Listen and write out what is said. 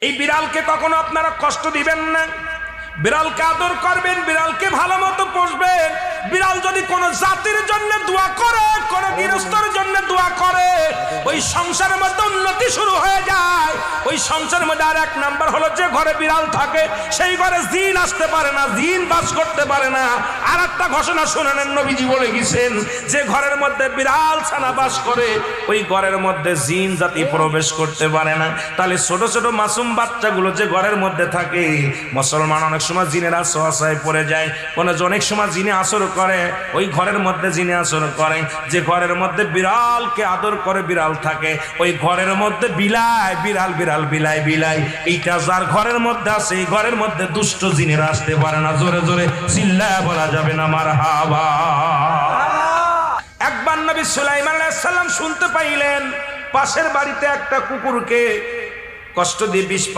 এই বিড়ালকে কখনো আপনারা কষ্ট দিবেন না, বিড়ালকে আদর করবেন, বিড়ালকে ভালো মতো পোষবেন। বিড়াল যদি কোনো জাতির জন্য দোয়া করে, কোনো গৃহস্থর জন্য দোয়া করে, ওই সংসারের মধ্যে উন্নতি শুরু হয়ে যায়। ওই সংসারের মধ্যে আর এক নাম্বার হলো, যে ঘরে বিড়াল থাকে সেই ঘরে জিন আসতে পারে না, জিন বাস করতে পারে না। আর একটা ঘোষণা শুনেন, নবীজি বলে গেছেন, যে ঘরের মধ্যে বিড়াল ছানা বাস করে ওই ঘরের মধ্যে জিন জাতি প্রবেশ করতে পারে না। তাহলে ছোট ছোট মাসুম বাচ্চাগুলো যে ঘরের মধ্যে থাকে, মুসলমান অনেক সময় জিনের আশ্রয় পড়ে যায়, অনেক সময় জিনে আসর করে, ওই ঘরের মধ্যে জিনে আসর করে। যে ঘরের মধ্যে বিড়ালকে আদর করে বিড়াল থাকে, ওই ঘরের মধ্যে বিলাই বিড়াল বিড়াল বিলাই বিলাই, এইটা যার ঘরের মধ্যে আছে এই ঘরের মধ্যে দুষ্ট জিনেরা আসতে পারে না। জোরে জোরে চিল্লায় বলা যাবে না মারহাবা। একবার নবী সুলাইমান আলাইহিস সালাম শুনতে পাইলেন, পাশের বাড়িতে একটা কুকুরকে কষ্ট দিয়ে বিষ